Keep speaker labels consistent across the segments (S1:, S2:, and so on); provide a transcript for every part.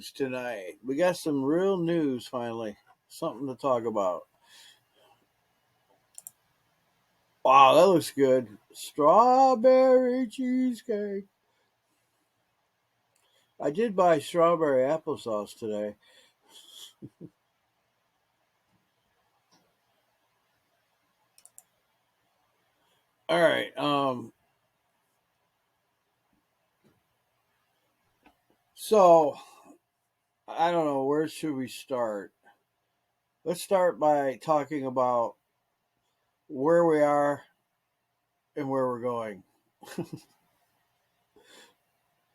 S1: news tonight. We got some real news finally. Something to talk about. Wow, that looks good. Strawberry cheesecake. I did buy strawberry applesauce today. All right. So I don't know, where should we start? Let's start by talking about where we are and where we're going.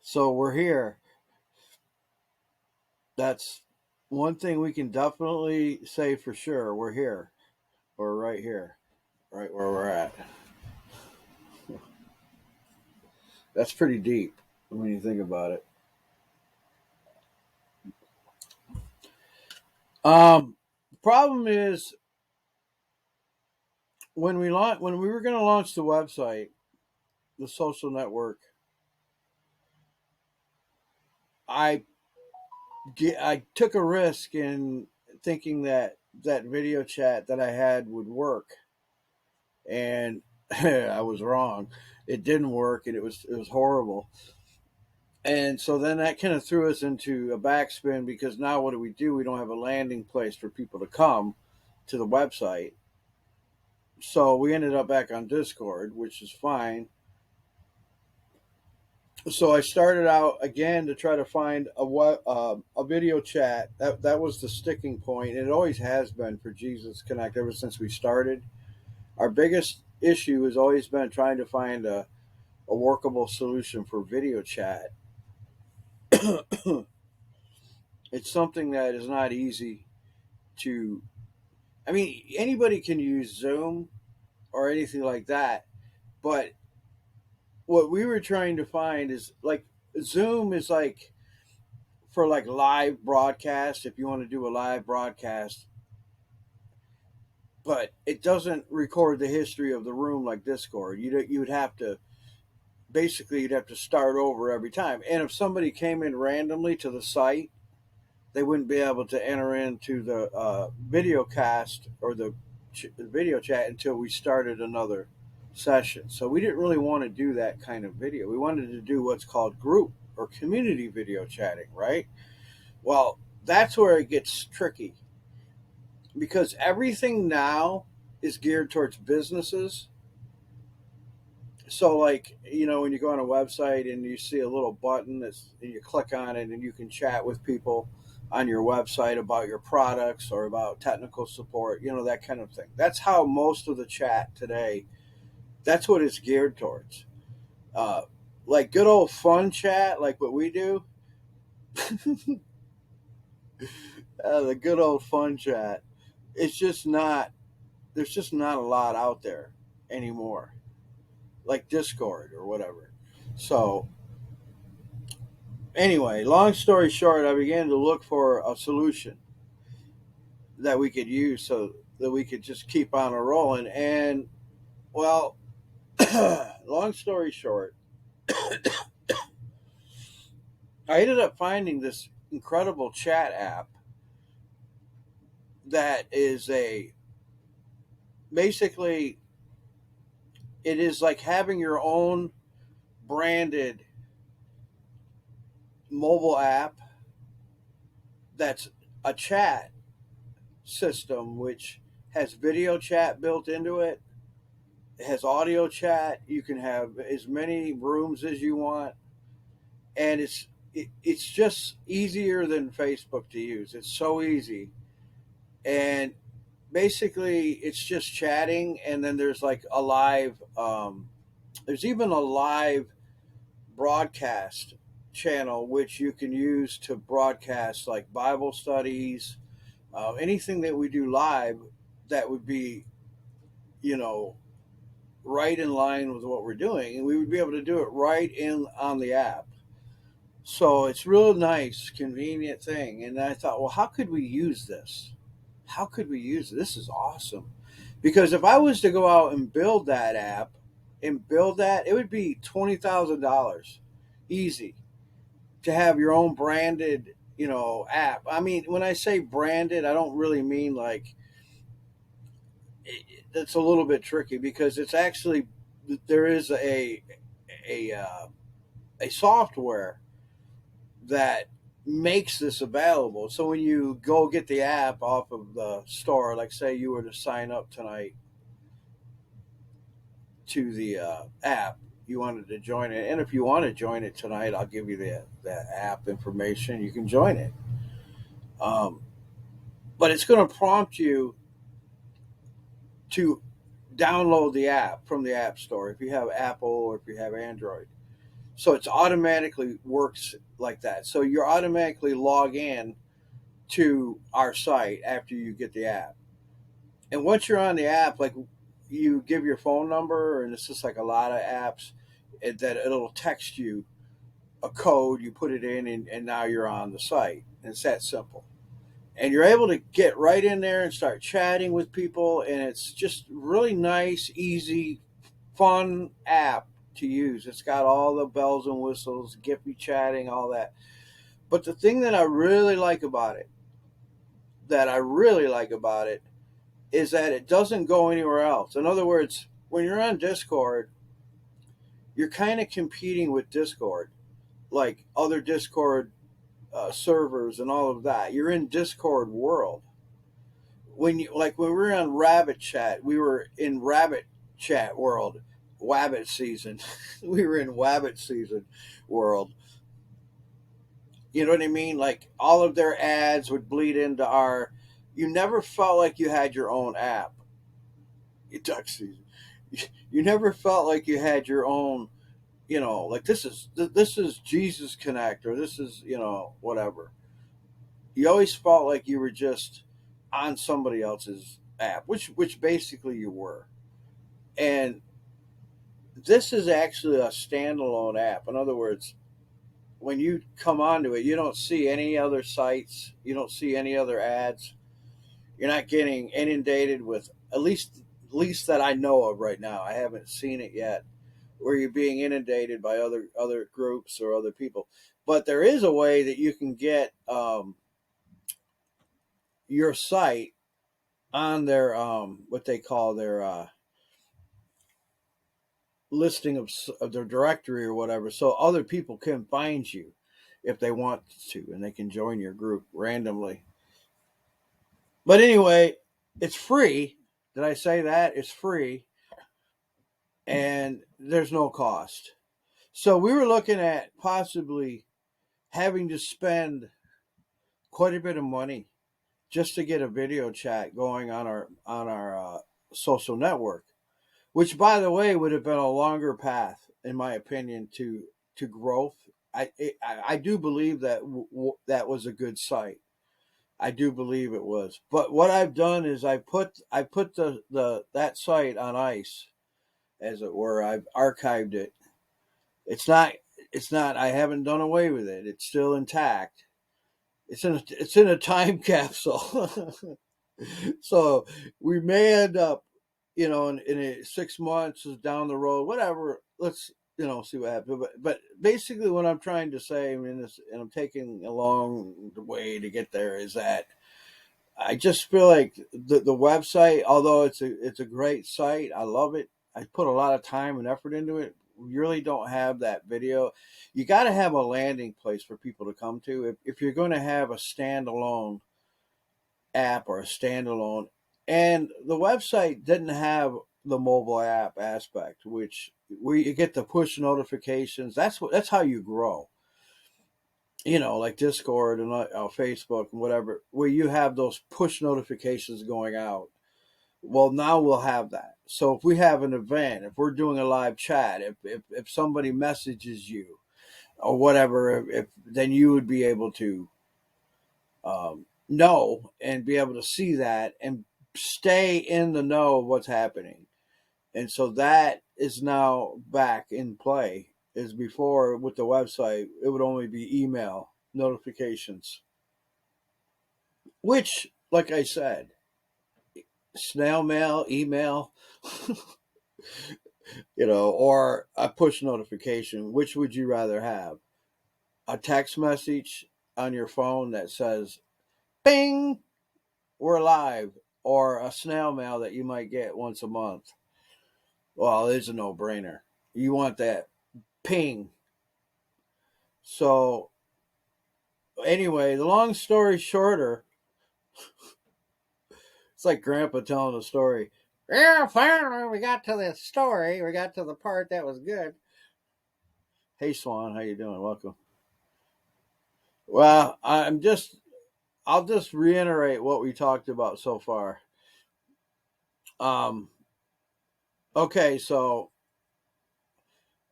S1: So we're here. That's one thing we can definitely say for sure. We're here. We're right here, right where we're at. That's pretty deep when you think about it. The problem is when we were going to launch the website, the social network, I I took a risk in thinking that that video chat that I had would work, and I was wrong. It didn't work, and it was horrible. And so then that kind of threw us into a backspin because now what do? We don't have a landing place for people to come to the website. So we ended up back on Discord, which is fine. So I started out again to try to find a video chat. That was the sticking point. It always has been for Jesus Connect ever since we started. Our biggest issue has always been trying to find a workable solution for video chat. It's something that is not easy to. I mean, anybody can use Zoom or anything like that, but what we were trying to find is like Zoom is like for like live broadcast if you want to do a live broadcast, but it doesn't record the history of the room like Discord. You would have to basically you'd have to start over every time. And if somebody came in randomly to the site, they wouldn't be able to enter into the video cast or the video chat until we started another session. So we didn't really want to do that kind of video. We wanted to do what's called group or community video chatting, right? Well, that's where it gets tricky because everything now is geared towards businesses. So, like, when you go on a website and you see a little button and you click on it and you can chat with people on your website about your products or about technical support, that kind of thing. That's how most of the chat today, that's what it's geared towards. Uh, like good old fun chat, like what we do, the good old fun chat, it's just not, there's just not a lot out there anymore, like Discord or whatever. So, anyway, long story short, I began to look for a solution that we could use so that we could just keep on a rolling. And, well, long story short, I ended up finding this incredible chat app that is a basically it is like having your own branded mobile app that's a chat system which has video chat built into it. It has audio chat. You can have as many rooms as you want, and it's just easier than Facebook to use. It's so easy, and basically it's just chatting, and then there's like a live. There's even a live broadcast channel which you can use to broadcast like Bible studies, anything that we do live that would be, you know, right in line with what we're doing, and we would be able to do it right in on the app. So it's real nice, convenient thing. And I thought, well, how could we use this? How could we use it? This is awesome. Because if I was to go out and build that app and build that, it would be $20,000 easy to have your own branded app. I mean, when I say branded, I don't really mean like it's a little bit tricky because it's actually there is a a software that makes this available. So when you go get the app off of the store, like say you were to sign up tonight to the app, you wanted to join it, and if you want to join it tonight, I'll give you the app information. You can join it, um, but it's going to prompt you to download the app from the app store if you have Apple or if you have Android. So it's automatically works like that. So you automatically log in to our site after you get the app. And once you're on the app, like you give your phone number, and it's just like a lot of apps that it'll text you a code, you put it in, and now you're on the site. And it's that simple. And you're able to get right in there and start chatting with people. And it's just really nice, easy, fun app to use. It's got all the bells and whistles, Giphy chatting, all that. But the thing that I really like about it, is that it doesn't go anywhere else. In other words, when you're on Discord, you're kind of competing with Discord, like other Discord servers and all of that. You're in Discord world. When we were on Rabbit Chat, we were in Rabbit Chat world, Wabbit season. We were in Wabbit season world. You know what I mean? Like all of their ads would bleed into our. You never felt like you had your own app. Duck season. You never felt like you had your own. Like this is Jesus Connect, or this is whatever. You always felt like you were just on somebody else's app, which basically you were. And this is actually a standalone app. In other words, when you come onto it, you don't see any other sites, you don't see any other ads. You're not getting inundated with, at least that I know of right now. I haven't seen it yet, where you're being inundated by other groups or other people. But there is a way that you can get your site on their what they call their listing of their directory or whatever, so other people can find you if they want to, and they can join your group randomly. But anyway, it's free. Did I say that? It's free, and there's no cost. So we were looking at possibly having to spend quite a bit of money just to get a video chat going on our social network, which, by the way, would have been a longer path, in my opinion, to growth. I do believe that that was a good site. I do believe it was. But what I've done is I put the that site on ice, as it were. I've archived it. It's not I haven't done away with it. It's still intact. It's in a time capsule. So we may end up, in 6 months down the road, whatever. Let's see what happens. But basically, what I'm trying to say, I mean, and I'm taking a long way to get there, is that I just feel like the website, although it's a great site, I love it. I put a lot of time and effort into it. We really don't have that video. You got to have a landing place for people to come to. If you're going to have a standalone app or a standalone, and the website didn't have the mobile app aspect, which where you get the push notifications. That's how you grow. Like Discord and Facebook and whatever, where you have those push notifications going out. Well, now we'll have that. So if we have an event, if we're doing a live chat, if somebody messages you or whatever, if then you would be able to know and be able to see that and stay in the know of what's happening. And so that is now back in play. As before with the website, it would only be email notifications, which, like I said, snail mail, email, or a push notification. Which would you rather have? A text message, on your phone that says, "Bing, we're live," or a snail mail that you might get once a month. Well, it's a no-brainer. You want that ping. So anyway, the long story shorter, it's like Grandpa telling a story. Yeah, finally we got to the story. We got to the part that was good. Hey Swan, how you doing? Welcome. Well, I'll just reiterate what we talked about so far. Um, okay, so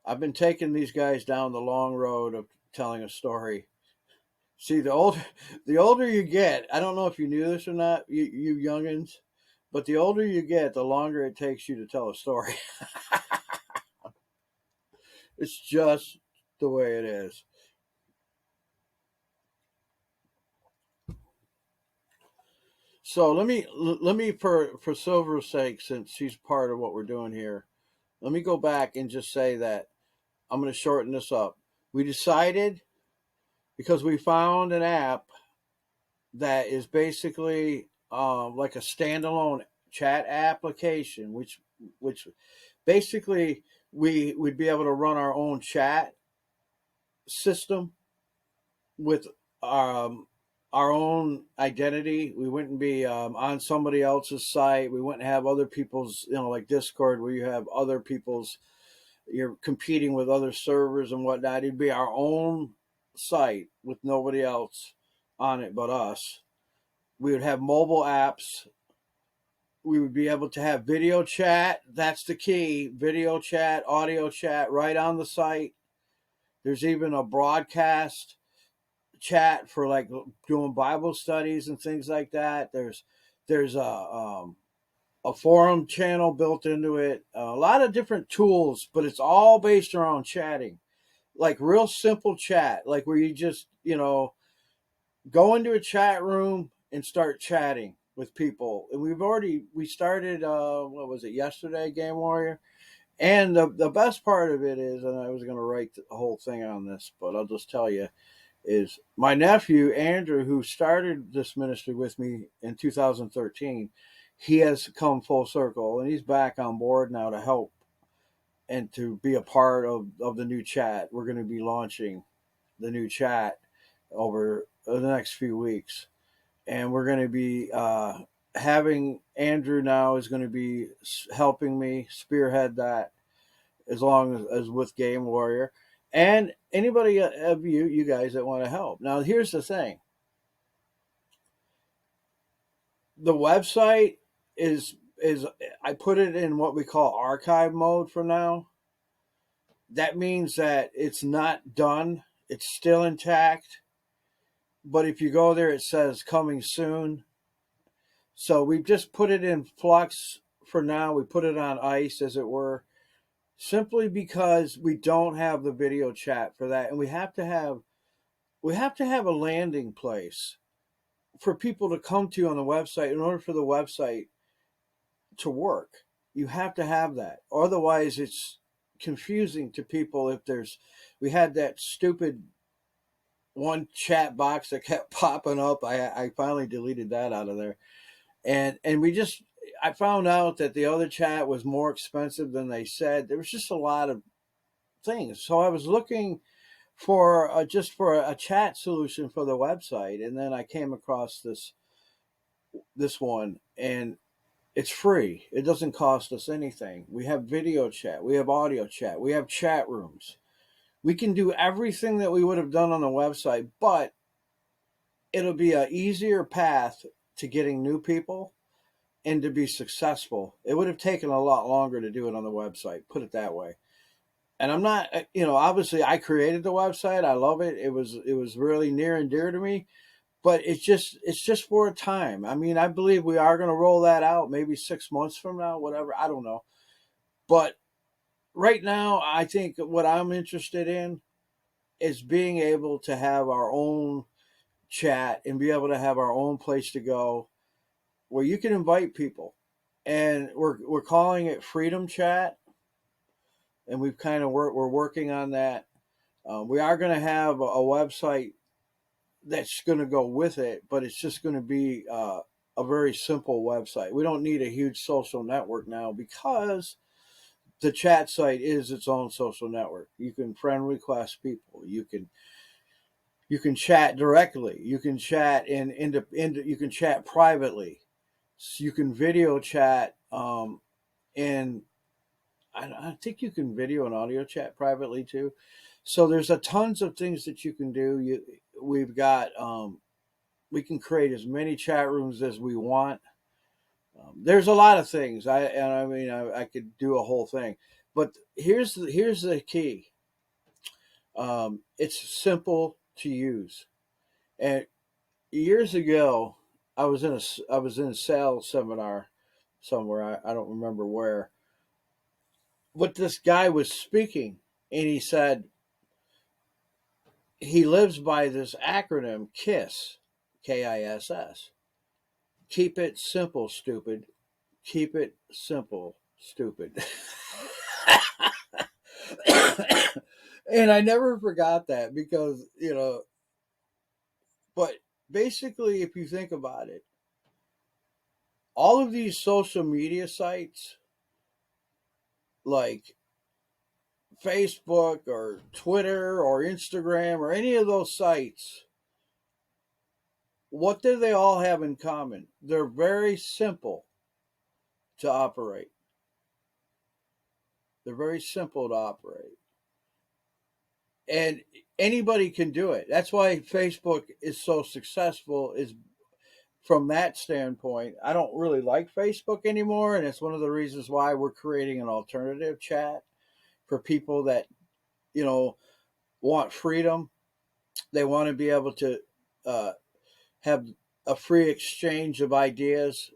S1: I've been taking these guys down the long road of telling a story. See, the older you get, I don't know if you knew this or not, you youngins, but the older you get, the longer it takes you to tell a story. It's just the way it is. So let me for Silver's sake, since she's part of what we're doing here, let me go back and just say that I'm going to shorten this up. We decided because we found an app that is basically like a standalone chat application, which basically we would be able to run our own chat system with our own identity. We wouldn't be on somebody else's site. We wouldn't have other people's, like Discord, where you have other people's. You're competing with other servers and whatnot. It'd be our own site with nobody else on it but us. We would have mobile apps. We would be able to have video chat. That's the key. Video chat, audio chat right on the site. There's even a broadcast chat for like doing Bible studies and things like that. There's a forum channel built into it. A lot of different tools, but it's all based around chatting. Like real simple chat, like where you just, go into a chat room and start chatting with people. And we started what was it, yesterday, Game Warrior? And the best part of it is, and I was going to write the whole thing on this, but I'll just tell you, is my nephew Andrew, who started this ministry with me in 2013, he has come full circle and he's back on board now to help and to be a part of the new chat. We're going to be launching the new chat over the next few weeks, and we're going to be having Andrew now is going to be helping me spearhead that, as long as with Game Warrior, and anybody of you guys that want to help. Now, here's the thing: the website is I put it in what we call archive mode for now. That means that it's not done; it's still intact. But if you go there, it says coming soon. So we've just put it in flux for now. We put it on ice, as it were, simply because we don't have the video chat for that, and we have to have a landing place for people to come to on the website in order for the website to work. You have to have that. Otherwise, it's confusing to people. We had that stupid one chat box that kept popping up. I finally deleted that out of there. And I found out that the other chat was more expensive than they said. There was just a lot of things. So I was looking for just for a chat solution for the website, and then I came across this one, and it's free. It doesn't cost us anything. We have video chat, we have audio chat, we have chat rooms. We can do everything that we would have done on the website, but it'll be an easier path to getting new people and to be successful. It would have taken a lot longer to do it on the website, put it that way. And I'm not, obviously I created the website. I love it. It was really near and dear to me, but it's just for a time. I mean, I believe we are going to roll that out maybe 6 months from now, whatever. I don't know. But right now, I think what I'm interested in is being able to have our own chat and be able to have our own place to go where you can invite people. And we're calling it Freedom Chat, and we're working on that. We are going to have a website that's going to go with it, but it's just going to be a very simple website. We don't need a huge social network now because the chat site is its own social network. You can friend request people. You can chat directly. You can chat you can chat privately. You can video chat. And I think you can video and audio chat privately too. So there's a tons of things that you can do. We've got we can create as many chat rooms as we want. There's a lot of things. I could do a whole thing, but here's the key. It's simple to use. And years ago, I was in a sales seminar somewhere. I don't remember where. But this guy was speaking, and he said he lives by this acronym KISS, KISS. Keep it simple, stupid. Keep it simple, stupid. And I never forgot that because, but basically, if you think about it, all of these social media sites like Facebook or Twitter or Instagram or any of those sites, what do they all have in common? They're very simple to operate. They're very simple to operate. And anybody can do it. That's why Facebook is so successful, is from that standpoint. I don't really like Facebook anymore, and it's one of the reasons why we're creating an alternative chat for people that, want freedom. They want to be able to have a free exchange of ideas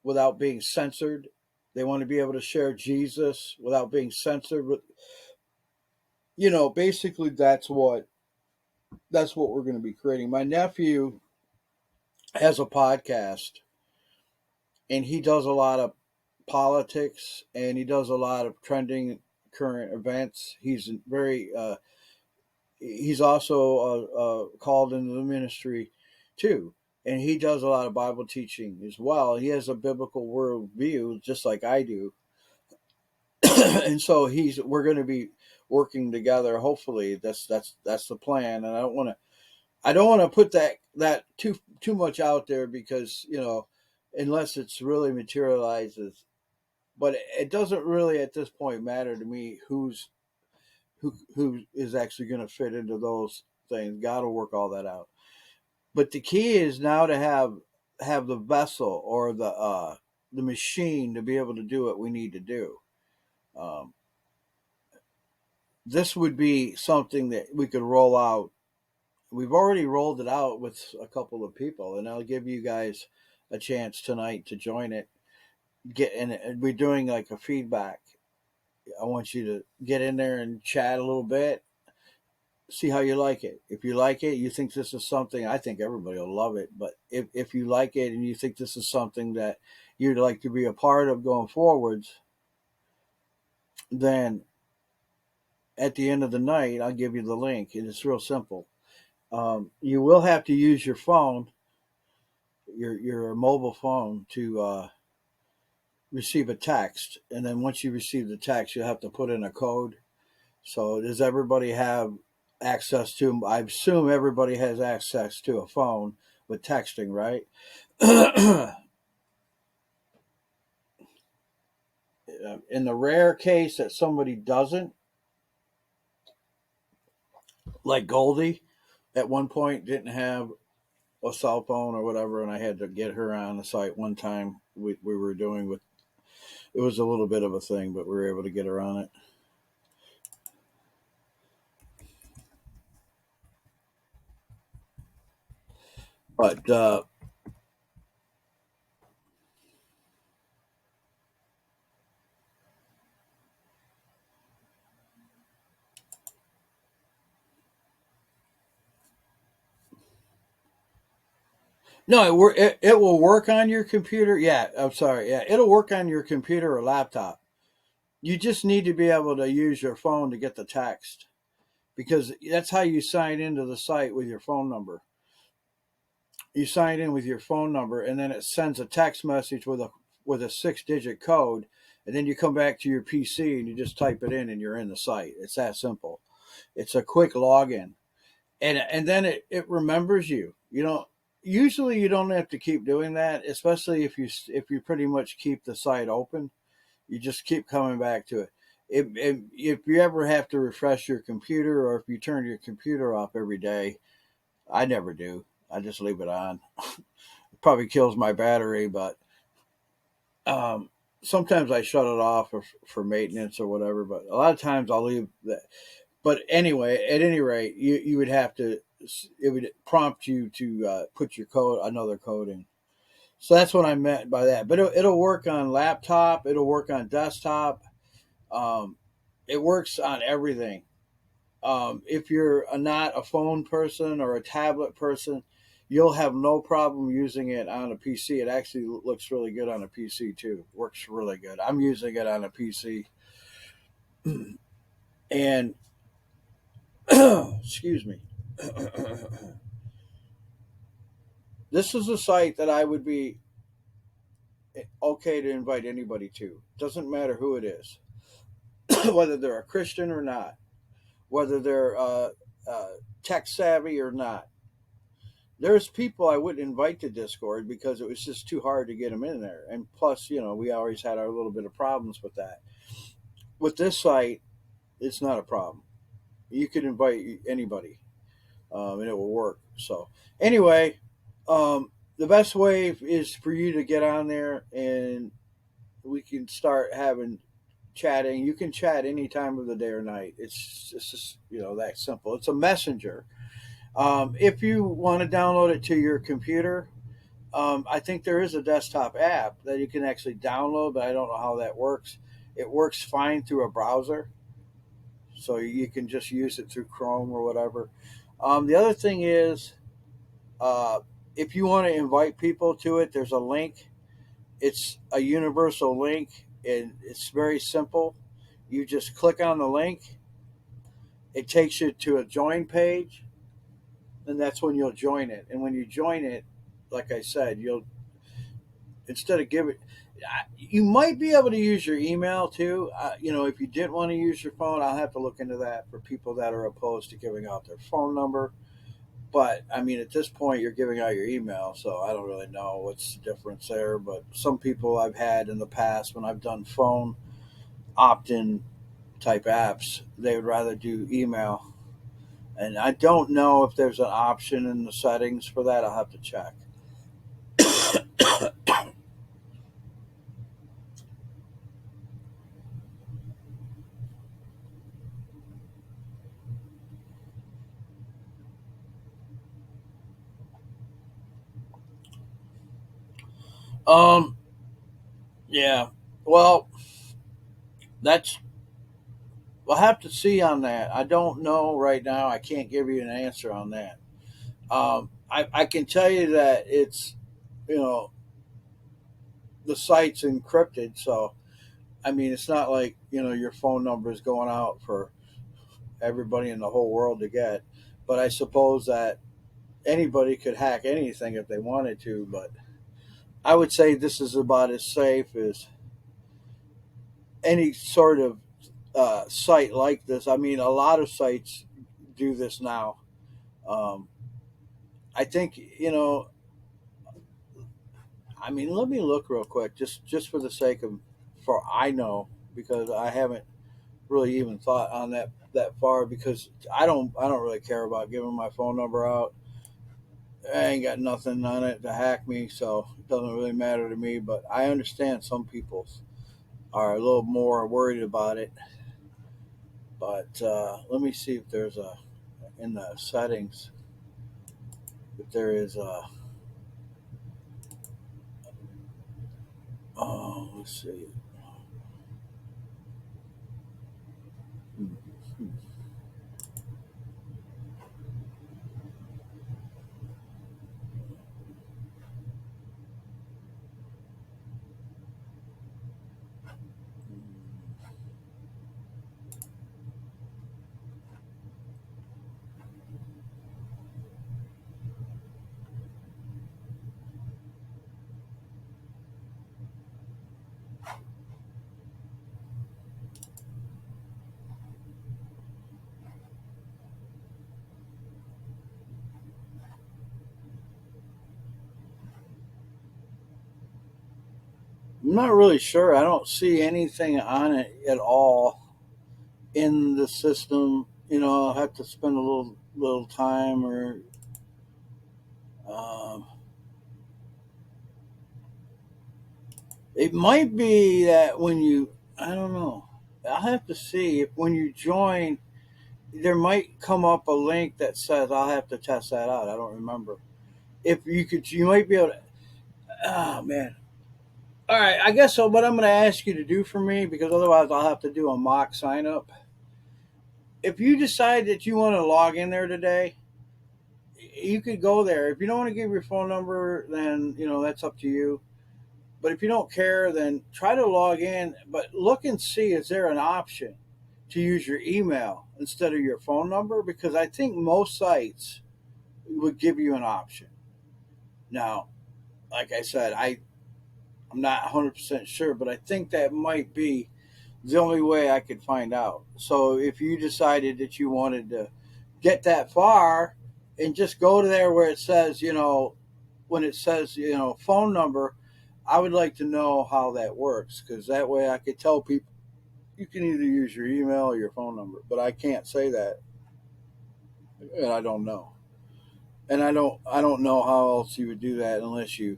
S1: without being censored. They want to be able to share Jesus without being censored. Basically that's what we're going to be creating. My nephew has a podcast, and he does a lot of politics, and he does a lot of trending current events. He's also called into the ministry too, and he does a lot of Bible teaching as well. He has a biblical worldview just like I do. And so we're going to be working together. Hopefully that's the plan. And I don't want to put that too much out there because, unless it's really materializes, but it doesn't really at this point matter to me who is actually going to fit into those things. God will work all that out. But the key is now to have the vessel or the machine to be able to do what we need to do. This would be something that we could roll out. We've already rolled it out with a couple of people, and I'll give you guys a chance tonight to join it. We're doing like a feedback. I want you to get in there and chat a little bit, see how you like it. If you like it, you think this is something, I think everybody will love it. But if you like it and you think this is something that you'd like to be a part of going forwards, then at the end of the night, I'll give you the link, and it's real simple. You will have to use your phone, your mobile phone, to receive a text, and then once you receive the text, you'll have to put in a code. So does everybody have access to? I assume everybody has access to a phone with texting, right? In the rare case that somebody doesn't, like Goldie, at one point didn't have a cell phone or whatever, and I had to get her on the site one time. We were doing with it was a little bit of a thing, but we were able to get her on it. But no, it will work on your computer. Yeah, I'm sorry. Yeah, it'll work on your computer or laptop. You just need to be able to use your phone to get the text because that's how you sign into the site with your phone number. You sign in with your phone number, and then it sends a text message with a 6 digit code, and then you come back to your PC and you just type it in, and you're in the site. It's that simple. It's a quick login, and then it remembers you. You know, usually you don't have to keep doing that, especially if you pretty much keep the site open. You just keep coming back to it. If you ever have to refresh your computer, or if you turn your computer off every day, I never do. I just leave it on. It probably kills my battery, but um, sometimes I shut it off for maintenance or whatever. But a lot of times I'll leave that. But anyway, at any rate, you would have to. It would prompt you to put your code, another code in. So that's what I meant by that. But it'll work on laptop. It'll work on desktop. Um, it works on everything. If you're not a phone person or a tablet person, you'll have no problem using it on a PC. It actually looks really good on a PC too. Works really good. I'm using it on a PC, and excuse me. This is a site that I would be okay to invite anybody to. Doesn't matter who it is, whether they're a Christian or not, whether they're uh, tech savvy or not. There's people I wouldn't invite to Discord because it was just too hard to get them in there. And plus, we always had our little bit of problems with that. With this site, it's not a problem. You could invite anybody, and it will work. So, anyway, the best way is for you to get on there, and we can start having chatting. You can chat any time of the day or night. It's just that simple. It's a messenger. If you want to download it to your computer, I think there is a desktop app that you can actually download, but I don't know how that works. It works fine through a browser, so you can just use it through Chrome or whatever. The other thing is, uh, if you want to invite people to it, there's a link. It's a universal link, and it's very simple. You just click on the link, it takes you to a join page, and that's when you'll join it. And when you join it, like I said, you'll instead of giving you might be able to use your email too. If you didn't want to use your phone, I'll have to look into that for people that are opposed to giving out their phone number. But I mean, at this point, you're giving out your email, so I don't really know what's the difference there. But some people I've had in the past when I've done phone opt-in type apps, they would rather do email. And I don't know if there's an option in the settings for that. I'll have to check. Um, yeah. Well, that's we'll have to see on that. I don't know right now. I can't give you an answer on that. I can tell you that it's you know the site's encrypted, so I mean it's not like your phone number is going out for everybody in the whole world to get. But I suppose that anybody could hack anything if they wanted to. But I would say this is about as safe as any sort of site like this. I mean, a lot of sites do this now. Um, I think I mean, let me look real quick, just for the sake of, for I know because I haven't really even thought on that far because I don't really care about giving my phone number out. I ain't got nothing on it to hack me, so it doesn't really matter to me. But I understand some people are a little more worried about it. But let me see if there's a in the settings if there is a. Oh, let's see. Hmm. I'm not really sure. I don't see anything on it at all in the system. I'll have to spend a little time, or um, it might be that when you, I don't know. I'll have to see if when you join, there might come up a link that says I'll have to test that out. I don't remember. If you could, you might be able to. Oh man. All right. I guess so. What I'm going to ask you to do for me, because otherwise I'll have to do a mock sign up. If you decide that you want to log in there today, you could go there. If you don't want to give your phone number, then that's up to you. But if you don't care, then try to log in. But look and see, is there an option to use your email instead of your phone number? Because I think most sites would give you an option. Now, like I said, I'm not 100% sure, but I think that might be the only way I could find out. So if you decided that you wanted to get that far and just go to there where it says, when it says, phone number, I would like to know how that works, because that way I could tell people you can either use your email or your phone number, but I can't say that, and I don't know. And I don't know how else you would do that unless you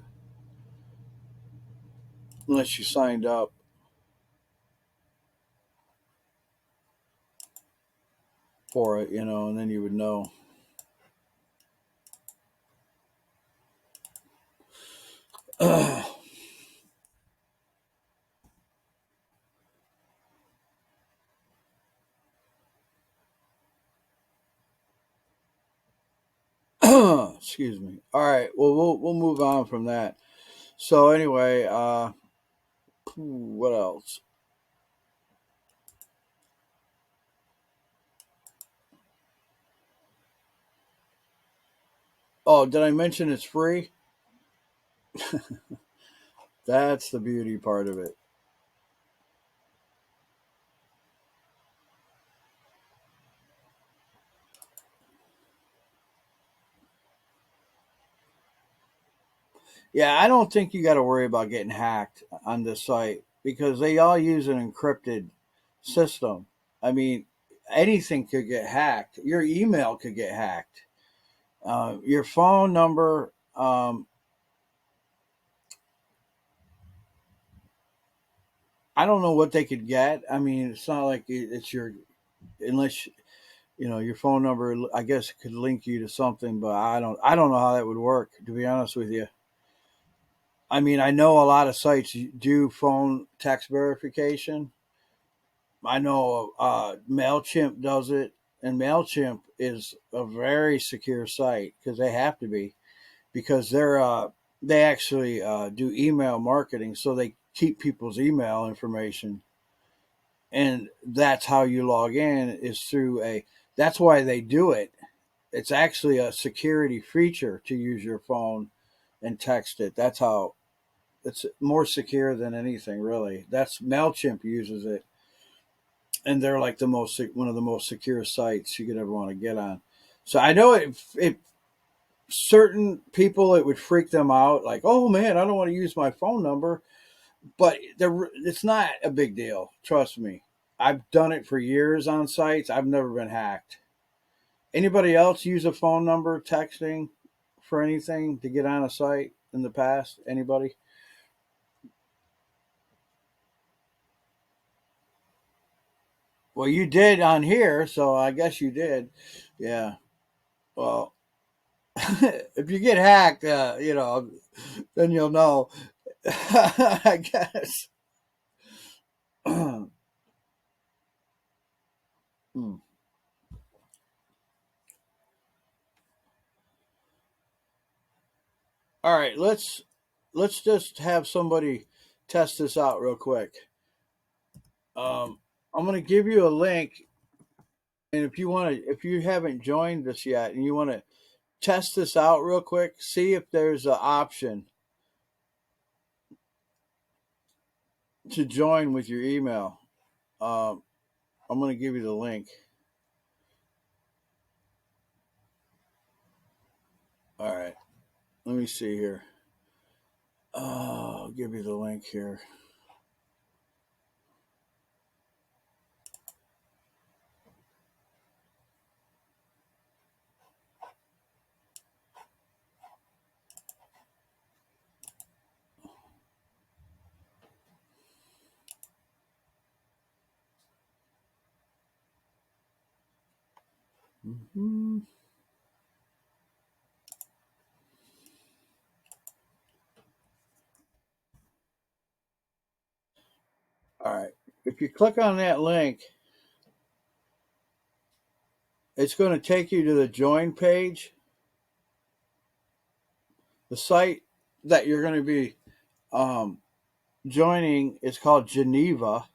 S1: signed up for it, and then you would know. Excuse me. All right. Well, we'll move on from that. So anyway, what else? Oh, did I mention it's free? That's the beauty part of it. Yeah, I don't think you got to worry about getting hacked on this site, because they all use an encrypted system. I mean, anything could get hacked. Your email could get hacked. Your phone number. I don't know what they could get. I mean, it's not like it's your, unless your phone number. I guess it could link you to something, but I don't know how that would work, to be honest with you. I mean, I know a lot of sites do phone text verification. I know Mailchimp does it, and Mailchimp is a very secure site, because they have to be, because they actually do email marketing, so they keep people's email information, and that's how you log in, is through a. That's why they do it. It's actually a security feature to use your phone and text it. That's how it's more secure than anything, really. That's Mailchimp uses it, and they're like one of the most secure sites you could ever want to get on. So I know it certain people, it would freak them out, like, oh man, I don't want to use my phone number, but it's not a big deal. Trust me, I've done it for years on sites. I've never been hacked. Anybody else use a phone number texting for anything to get on a site in the past? Anybody? Well, you did on here, so I guess you did. Yeah. Well, if you get hacked, then you'll know. I guess. Hmm. All right, let's just have somebody test this out real quick. Um, I'm going to give you a link, and if you haven't joined this yet, and you want to test this out real quick, see if there's an option to join with your email. Um, I'm going to give you the link. All right, let me see here. I'll give you the link here. Mm-hmm. All right. If you click on that link, it's going to take you to the join page. The site that you're going to be joining is called Geneva.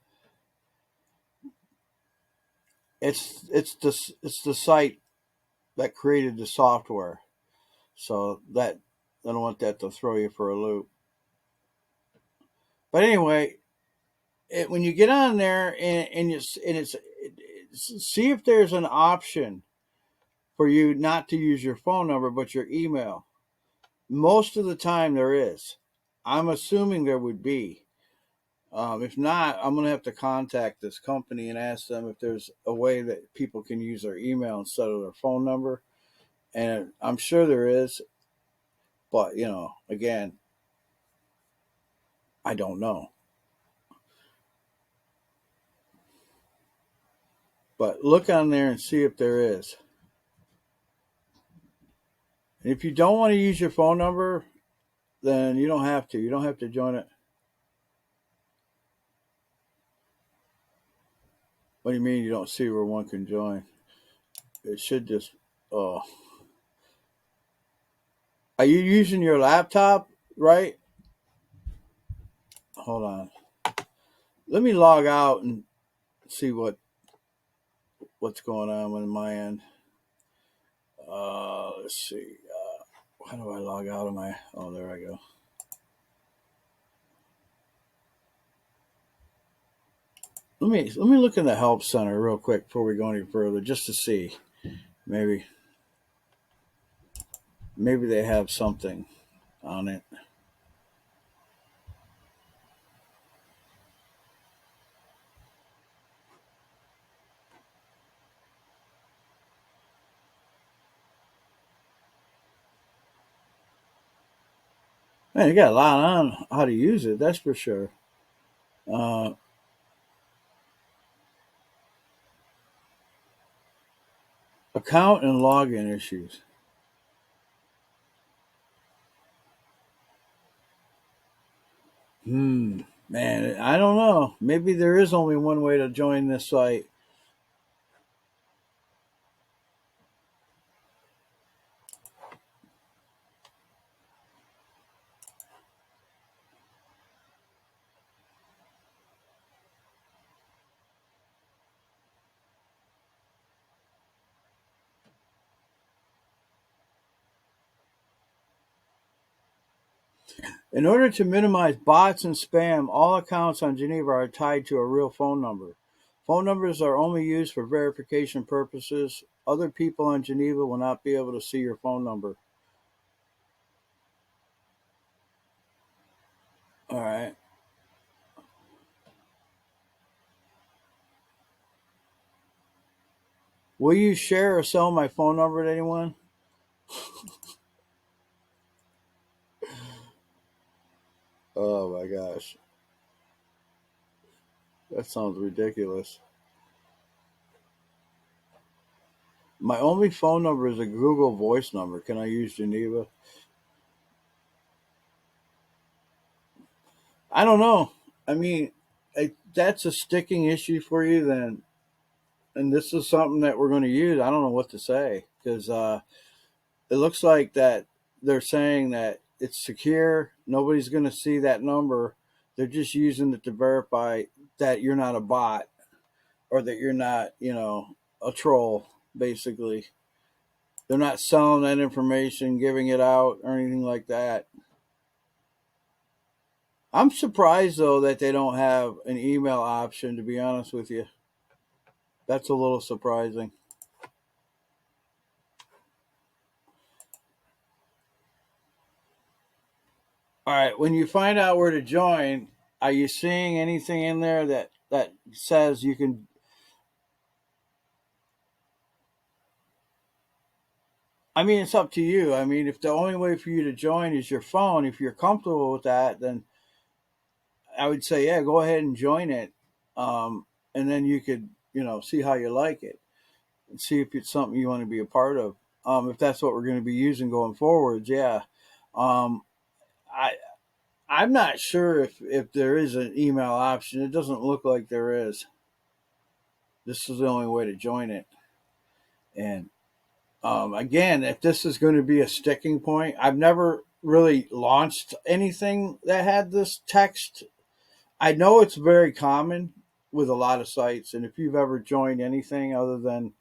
S1: It's the site that created the software. So that I don't want that to throw you for a loop. But anyway, when you get on there see if there's an option for you not to use your phone number but your email. Most of the time there is. I'm assuming there would be. If not, I'm going to have to contact this company and ask them if there's a way that people can use their email instead of their phone number. And I'm sure there is. But, again, I don't know. But look on there and see if there is. And if you don't want to use your phone number, then you don't have to. You don't have to join it. What do you mean you don't see where one can join? It should just. Oh, are you using your laptop? Right. Hold on. Let me log out and see what's going on on my end. Let's see. How do I log out of my? Oh, there I go. Let me look in the help center real quick before we go any further, just to see. Maybe they have something on it. Man, you got a lot on how to use it. That's for sure. Uh, Account and login issues. Man, I don't know. Maybe there is only one way to join this site. In order to minimize bots and spam, all accounts on Geneva are tied to a real phone number. Phone numbers are only used for verification purposes. Other people on Geneva will not be able to see your phone number. All right. Will you share or sell my phone number to anyone? Oh my gosh. That sounds ridiculous. My only phone number is a Google Voice number. Can I use Geneva? I don't know. I mean, that's a sticking issue for you then. And this is something that we're going to use. I don't know what to say because it looks like that they're saying that it's secure. Nobody's going to see that number. They're just using it to verify that you're not a bot or that you're not, a troll, basically. They're not selling that information, giving it out, or anything like that. I'm surprised, though, that they don't have an email option, to be honest with you. That's a little surprising. All right, when you find out where to join, are you seeing anything in there that says you can? I mean, it's up to you. I mean, if the only way for you to join is your phone, if you're comfortable with that, then I would say, yeah, go ahead and join it, and then you could, see how you like it and see if it's something you want to be a part of. If that's what we're going to be using going forwards, yeah. Um, I I'm not sure if there is an email option. It doesn't look like there is. This is the only way to join it. And again, if this is going to be a sticking point, I've never really launched anything that had this text. I know it's very common with a lot of sites, and if you've ever joined anything other than,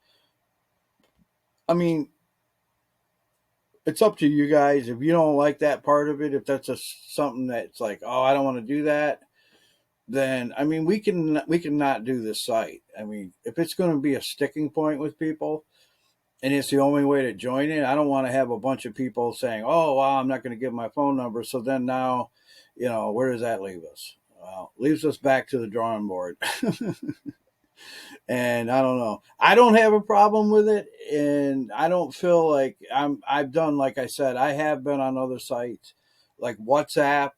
S1: I mean, it's up to you guys. If you don't like that part of it, if that's something that's like, oh, I don't want to do that, then I mean, we can not do this site. I mean, if it's going to be a sticking point with people, and it's the only way to join it. I don't want to have a bunch of people saying, "Oh, well, I'm not going to give my phone number." So then now, where does that leave us? Well, leaves us back to the drawing board. And I don't know. I don't have a problem with it, and I don't feel like I've done, like I said, I have been on other sites like WhatsApp.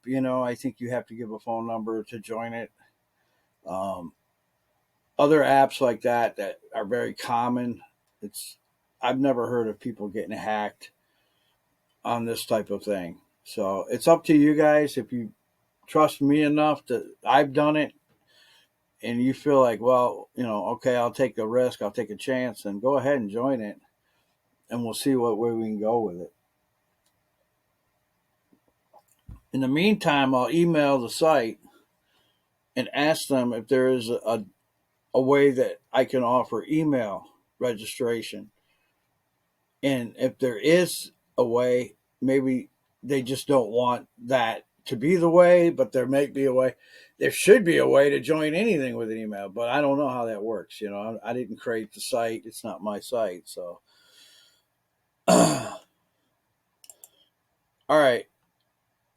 S1: I think you have to give a phone number to join it. Um, Other apps like that are very common. It's I've never heard of people getting hacked on this type of thing. So it's up to you guys. If you trust me enough that I've done it and you feel like, well, okay, I'll take the risk, I'll take a chance, and go ahead and join it, and we'll see what way we can go with it. In the meantime, I'll email the site and ask them if there is a way that I can offer email registration. And if there is a way, maybe they just don't want that to be the way, but there may be a way. There should be a way to join anything with an email, but I don't know how that works. I didn't create the site; it's not my site. So, all right,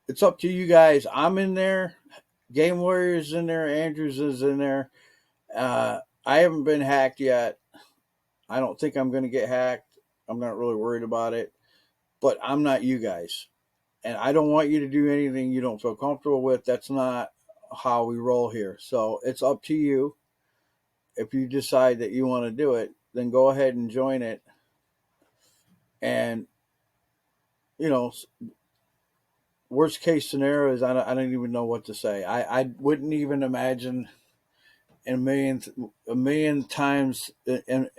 S1: it's up to you guys. I'm in there. Game Warriors in there. Andrews is in there. I haven't been hacked yet. I don't think I'm going to get hacked. I'm not really worried about it, but I'm not you guys. And I don't want you to do anything you don't feel comfortable with. That's not how we roll here. So it's up to you. If you decide that you want to do it, then go ahead and join it. And, you know, worst case scenario is I don't even know what to say. I wouldn't even imagine in a million times, and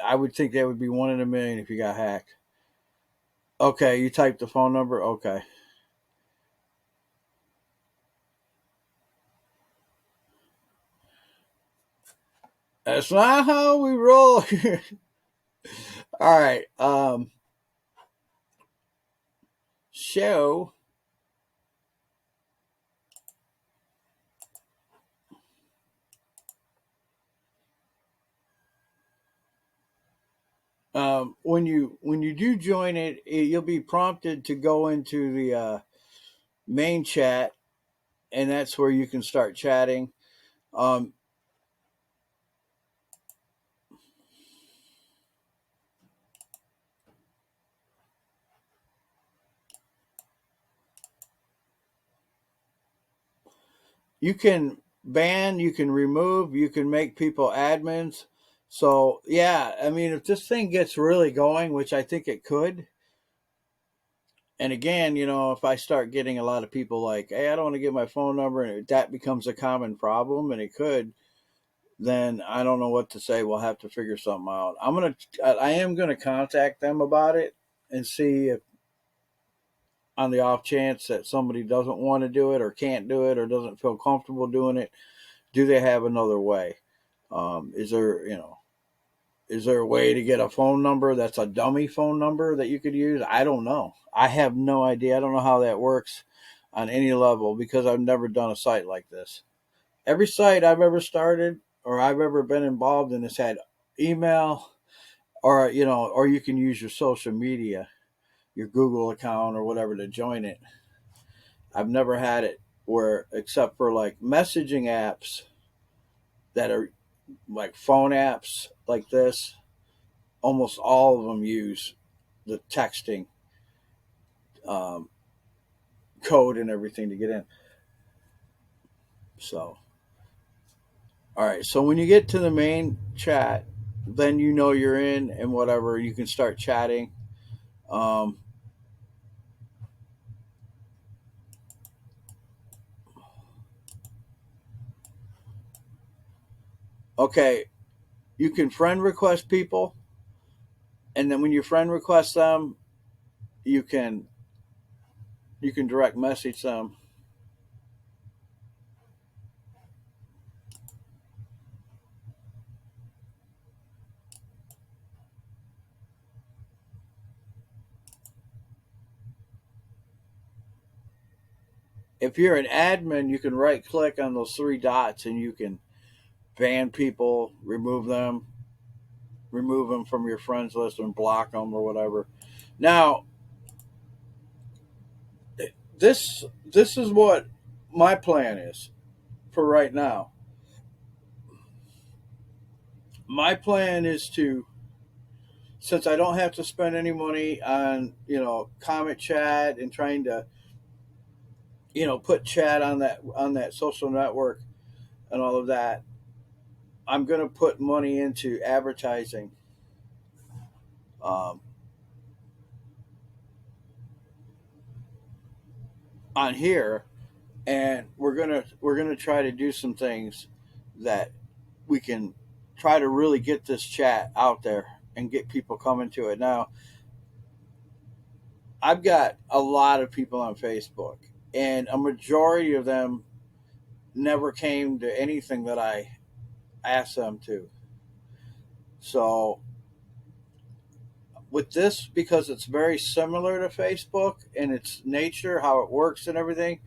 S1: I would think that would be one in a million if you got hacked. Okay, you typed the phone number. Okay. That's not how we roll here. All right. Show. When you do join it, you'll be prompted to go into the main chat, and that's where you can start chatting. Um, you can ban, you can remove, you can make people admins. So yeah, I mean, if this thing gets really going, which I think it could, and again, if I start getting a lot of people like, "Hey, I don't want to give my phone number," and that becomes a common problem, and it could, then I don't know what to say. We'll have to figure something out. I am gonna contact them about it and see if, on the off chance that somebody doesn't want to do it or can't do it or doesn't feel comfortable doing it, do they have another way? Is there a way to get a phone number that's a dummy phone number that you could use? I don't know. I have no idea. I don't know how that works on any level because I've never done a site like this. Every site I've ever started or I've ever been involved in has had email, or you can use your social media, your Google account or whatever to join it. I've never had it where, except for like messaging apps that are like phone apps like this, almost all of them use the texting um, code and everything to get in. So, all right. So when you get to the main chat, then you know you're in and whatever. You can start chatting. Um, okay, you can friend request people, and then when you friend request them, you can you can direct message them. If you're an admin, you can right click on those three dots and you can ban people, remove them from your friends list, and block them or whatever. Now, this is what my plan is for right now. My plan is to, since I don't have to spend any money on comment chat and trying to put chat on that social network and all of that, I'm going to put money into advertising um, on here, and we're gonna try to do some things that we can try to really get this chat out there and get people coming to it. Now, I've got a lot of people on Facebook, and a majority of them never came to anything that I asked them to. So with this, because it's very similar to Facebook in its nature, how it works and everything,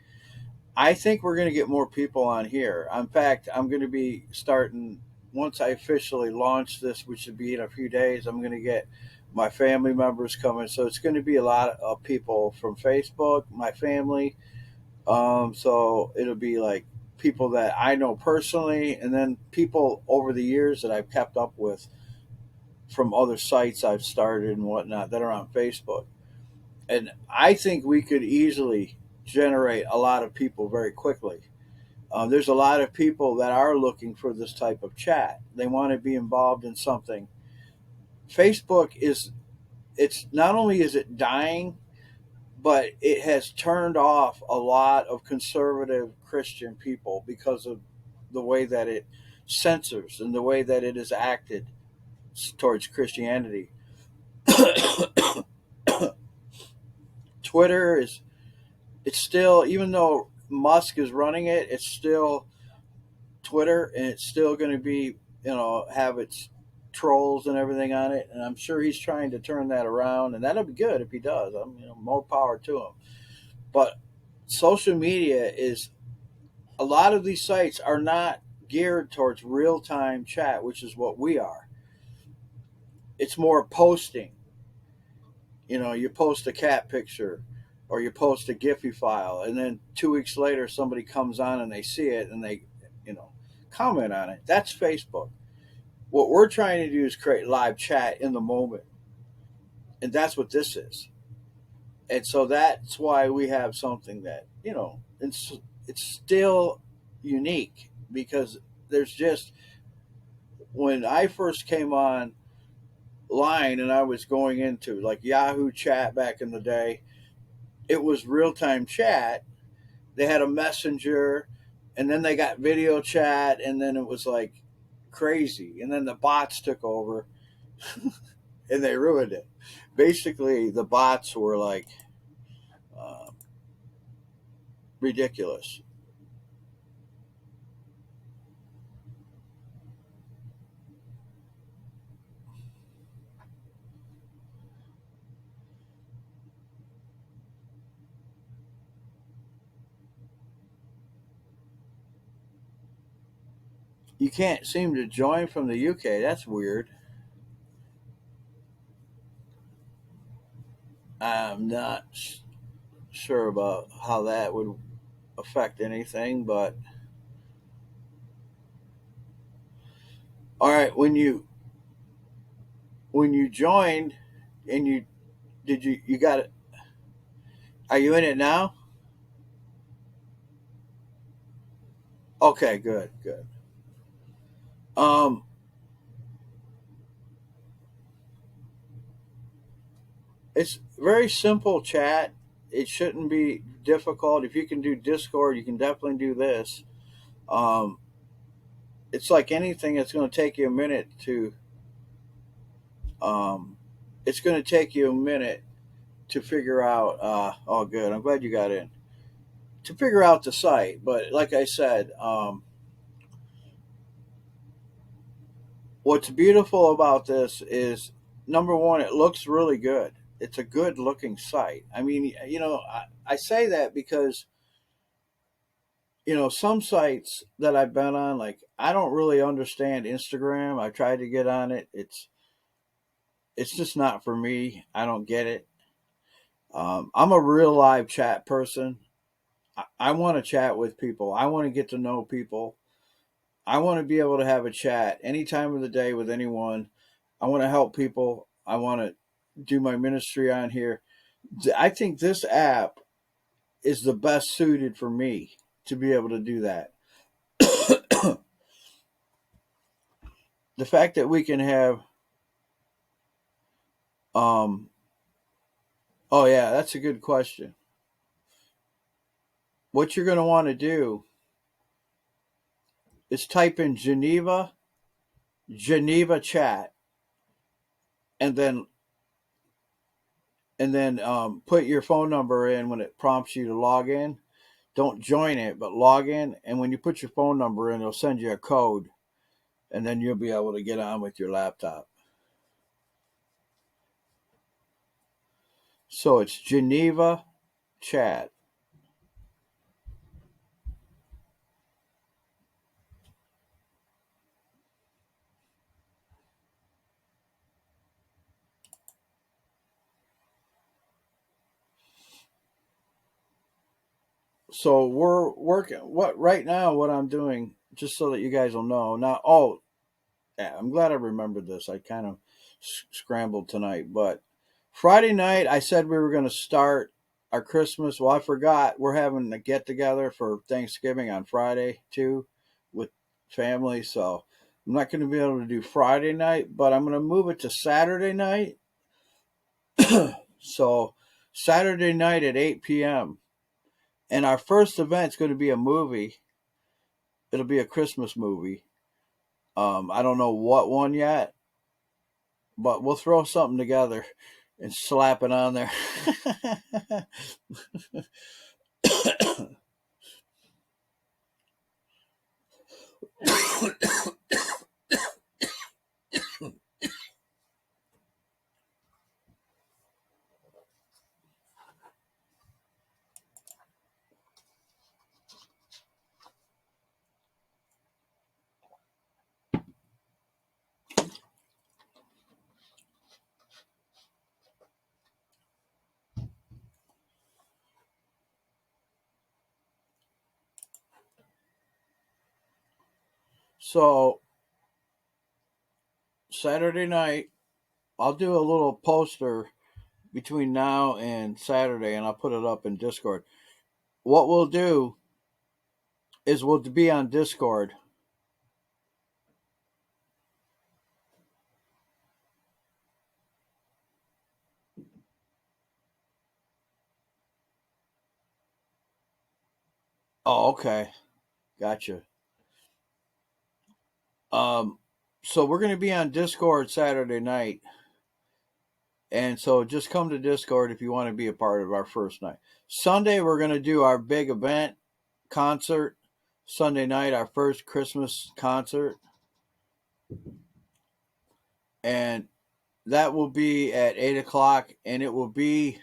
S1: I think we're going to get more people on here. In fact, I'm going to be starting once I officially launch this, which should be in a few days. I'm going to get my family members coming, so it's going to be a lot of people from Facebook, my family. So it'll be like people that I know personally, and then people over the years that I've kept up with from other sites I've started and whatnot that are on Facebook. And I think we could easily generate a lot of people very quickly. There's a lot of people that are looking for this type of chat. They want to be involved in something. Facebook is, it's not only is it dying, but it has turned off a lot of conservative Christian people because of the way that it censors and the way that it is acted towards Christianity. Twitter is, it's still, even though Musk is running it, it's still Twitter, and it's still going to be, have its trolls and everything on it. And I'm sure he's trying to turn that around, and that'll be good if he does. More power to him. But social media is, a lot of these sites are not geared towards real time chat, which is what we are. It's more posting. You post a cat picture or you post a Giphy file, and then 2 weeks later somebody comes on and they see it and they, you know, comment on it. That's Facebook. What we're trying to do is create live chat in the moment, and that's what this is. And so that's why we have something that, it's still unique, because there's just, when I first came on line and I was going into like Yahoo chat back in the day, it was real time chat. They had a messenger, and then they got video chat, and then it was like crazy. And then the bots took over and they ruined it. Basically, the bots were like uh, ridiculous. You can't seem to join from the UK. That's weird. I'm not sure about how that would affect anything, but all right, when you joined and you got it, are you in it now? Okay, good, good. Um, it's very simple chat. It shouldn't be difficult. If you can do Discord, you can definitely do this. Um, it's like anything. It's going to take you a minute to. Um, it's going to take you a minute to figure out. Oh, good. I'm glad you got in to figure out the site. But like I said, what's beautiful about this is number one, it looks really good. It's a good looking site. I mean, I say that because some sites that I've been on, like I don't really understand Instagram. I tried to get on it. It's just not for me. I don't get it. I'm a real live chat person. I want to chat with people. I want to get to know people. I want to be able to have a chat any time of the day with anyone. I want to help people. I want to do my ministry on here. I think this app is the best suited for me to be able to do that. The fact that we can have, um, oh yeah, that's a good question. What you're going to want to do is type in Geneva chat, and then put your phone number in when it prompts you to log in. Don't join it, but log in. And when you put your phone number in, it'll send you a code, and then you'll be able to get on with your laptop. So it's Geneva chat. So we're working. What right now? What I'm doing, just so that you guys will know. Now, oh, yeah, I'm glad I remembered this. I kind of scrambled tonight, but Friday night I said we were going to start our Christmas. Well, I forgot we're having a get together for Thanksgiving on Friday too, with family. So I'm not going to be able to do Friday night, but I'm going to move it to Saturday night. So Saturday night at 8 p.m. And our first event's going to be a movie. It'll be a Christmas movie. I don't know what one yet, but we'll throw something together and slap it on there. So Saturday night, I'll do a little poster between now and Saturday, and I'll put it up in Discord. What we'll do is we'll be on Discord. Oh, okay, gotcha. Um, so we're going to be on Discord Saturday night, and so just come to Discord if you want to be a part of our first night. Sunday, we're going to do our big event concert. Sunday night, our first Christmas concert. And that will be at 8 o'clock, and it will be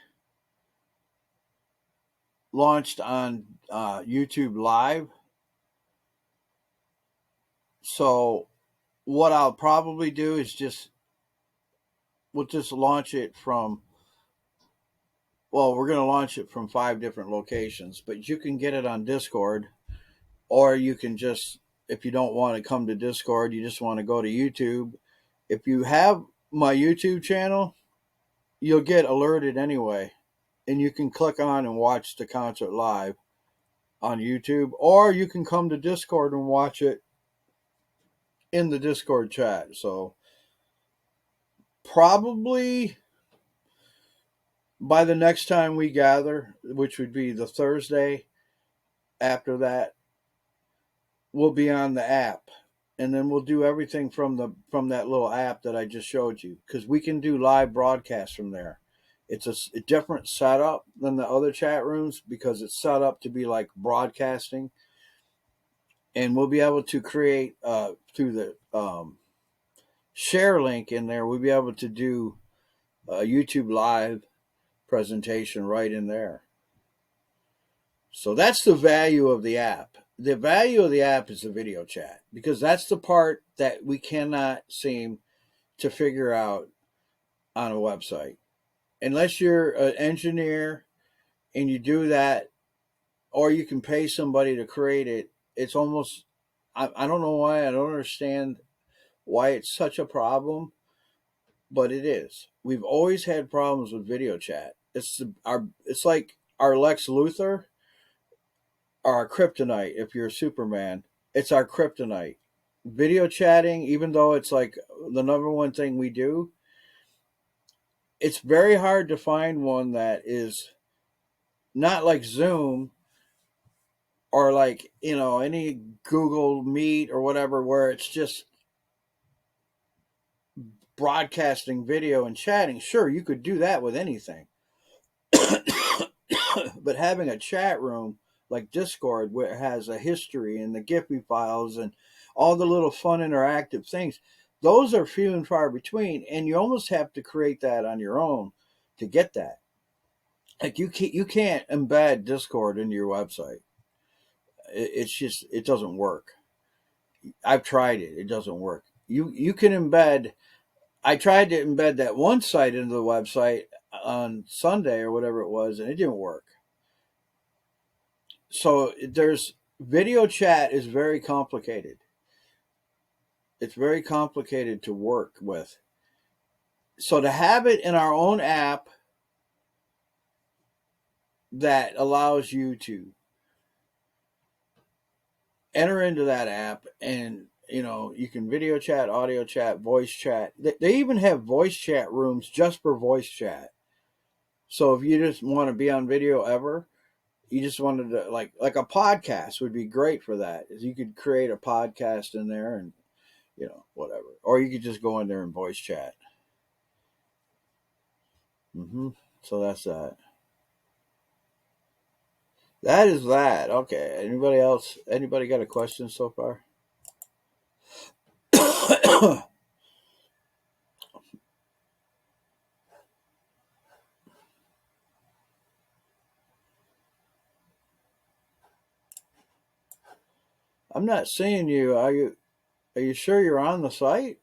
S1: launched on YouTube Live. So, what I'll probably do is we'll just launch it from Well, we're going to launch it from 5 different locations, but you can get it on Discord, or you can just, if you don't want to come to Discord, you just want to go to YouTube. If you have my YouTube channel, you'll get alerted anyway, and you can click on and watch the concert live on YouTube, or you can come to Discord and watch it in the Discord chat. So probably by the next time we gather, which would be the Thursday after that, we'll be on the app, and then we'll do everything from that little app that I just showed you, because we can do live broadcasts from there. It's a different setup than the other chat rooms because it's set up to be like broadcasting, and we'll be able to create through the share link in there. We'll be able to do a YouTube live presentation right in there. So that's the value of the app. The value of the app is the video chat, because that's the part that we cannot seem to figure out on a website. Unless you're an engineer and you do that, or you can pay somebody to create it, it's almost, I don't know why, I don't understand why it's such a problem, but it is. We've always had problems with video chat. It's like our Lex Luthor, our kryptonite. If you're a Superman, it's our kryptonite. Video chatting, even though it's like the number one thing we do, it's very hard to find one that is not like Zoom or like, any Google Meet or whatever, where it's just broadcasting video and chatting. Sure, you could do that with anything. But having a chat room like Discord, where it has a history and the Giphy files and all the little fun interactive things, those are few and far between, and you almost have to create that on your own to get that. Like you can't embed Discord into your website. It's just, it doesn't work. I've tried it; it doesn't work. You can embed. I tried to embed that one site into the website on Sunday or whatever it was, and it didn't work. So there's video chat is very complicated. It's very complicated to work with. So to have it in our own app that allows you to enter into that app, and you can video chat, audio chat, voice chat. They even have voice chat rooms just for voice chat. So if you just want to be on video ever, you just wanted to, like a podcast would be great for that. Is you could create a podcast in there and whatever, or you could just go in there and voice chat. So that's that. That is that. Okay. Anybody else? Anybody got a question so far? I'm not seeing you. Are you? Are you sure you're on the site?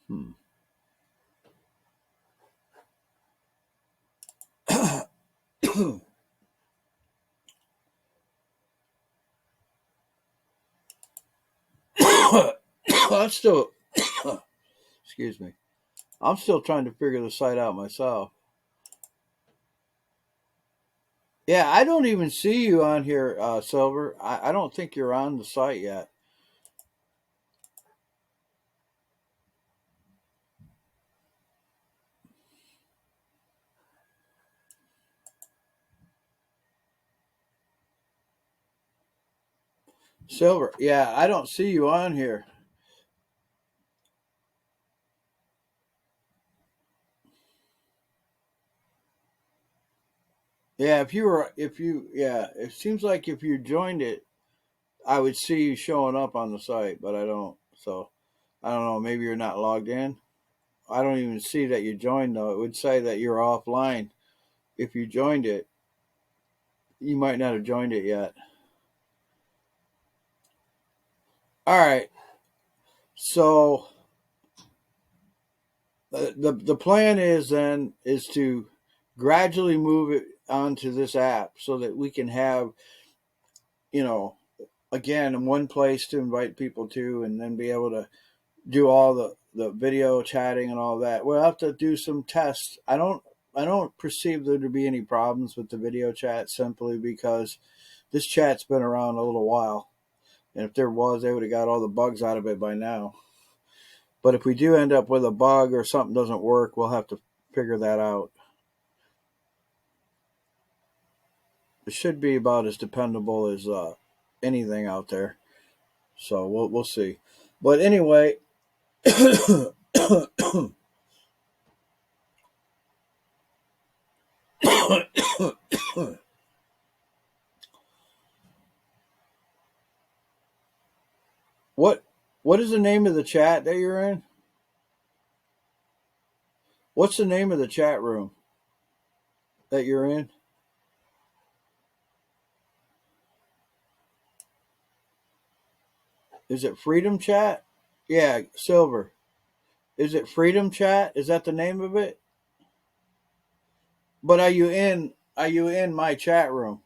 S1: Hmm. I'm still. Excuse me. I'm still trying to figure the site out myself. Yeah, I don't even see you on here, Silver. I don't think you're on the site yet. Silver. Yeah, I don't see you on here. Yeah, yeah, it seems like if you joined it, I would see you showing up on the site, but I don't. So I don't know. Maybe you're not logged in. I don't even see that you joined though. It would say that you're offline. If you joined it, you might not have joined it yet. All right. So the plan is then is to gradually move it onto this app so that we can have, you know, again in one place to invite people to, and then be able to do all the video chatting and all that. We'll have to do some tests. I don't perceive there to be any problems with the video chat, simply because this chat's been around a little while, and if there was, they would have got all the bugs out of it by now. But if we do end up with a bug or something doesn't work, we'll have to figure that out. It should be about as dependable as anything out there. So we'll see. But anyway, what what is the name of the chat that you're in? What's the name of the chat room that you're in? Is it Freedom Chat? Yeah, Silver. Is it Freedom Chat? Is that the name of it? But are you in my chat room?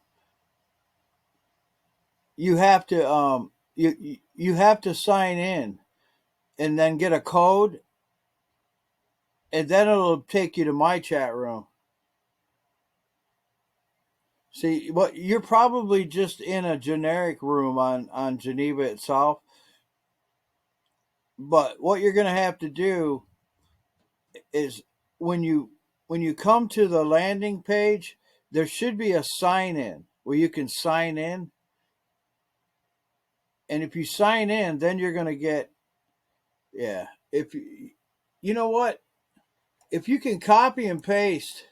S1: You have to you have to sign in and then get a code, and then it'll take you to my chat room. See, what you're probably just in a generic room on Geneva itself, but what you're going to have to do is when you come to the landing page, there should be a sign in where you can sign in, and if you sign in, then you're going to get, yeah. If you know what, if you can copy and paste,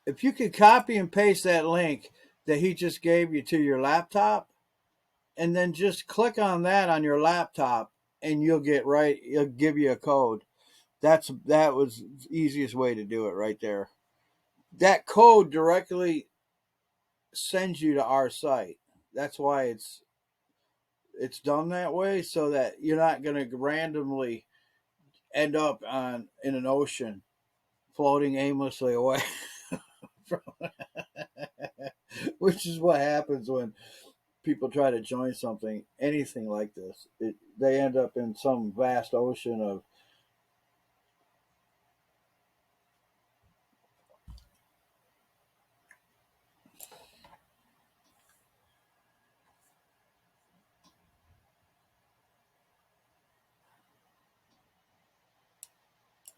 S1: if you could copy and paste that link that he just gave you to your laptop, and then just click on that on your laptop, and you'll give you a code. That was the easiest way to do it right there. That code directly sends you to our site. That's why it's done that way, so that you're not going to randomly end up on in an ocean floating aimlessly away from, which is what happens when people try to join something, anything like this. They end up in some vast ocean of.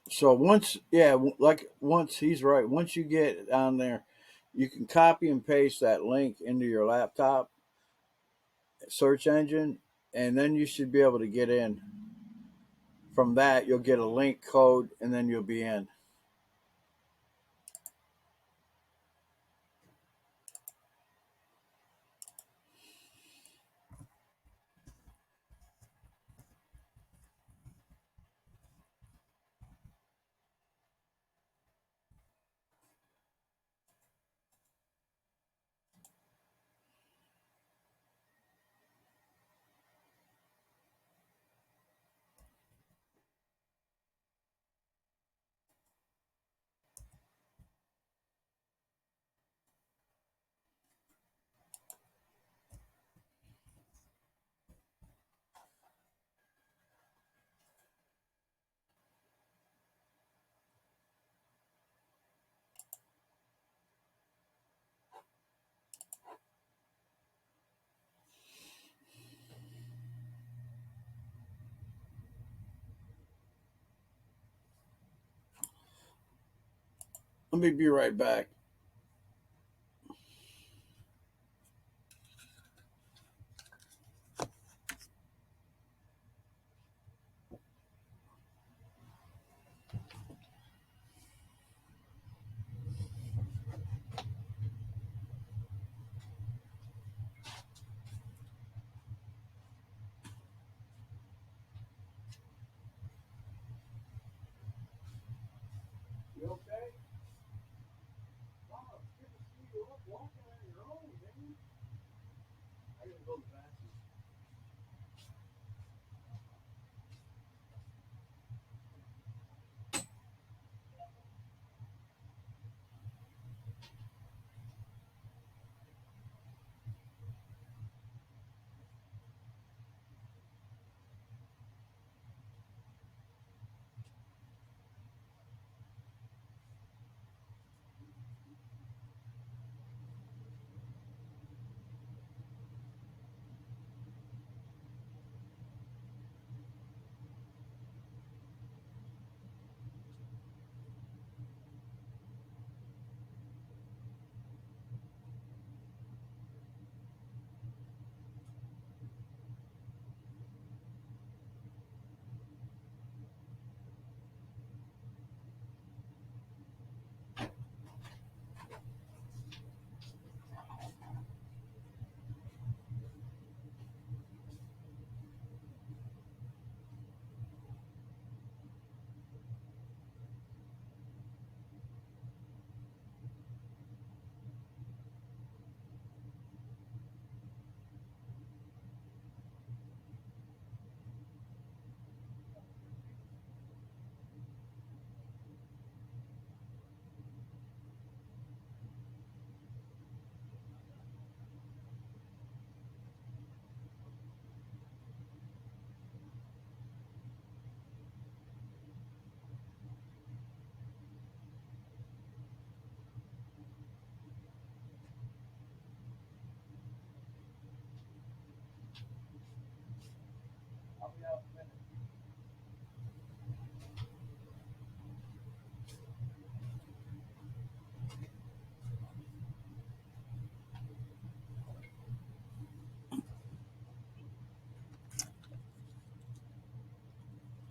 S1: So once, yeah, like once he's right. Once you get on there, you can copy and paste that link into your laptop search engine, and then you should be able to get in. From that, you'll get a link code, and then you'll be in. Let me be right back.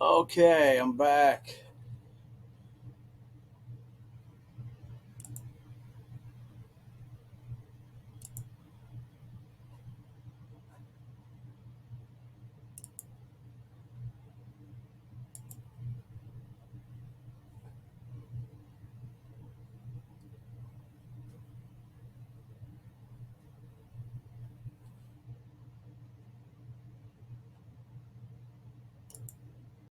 S1: Okay, I'm back.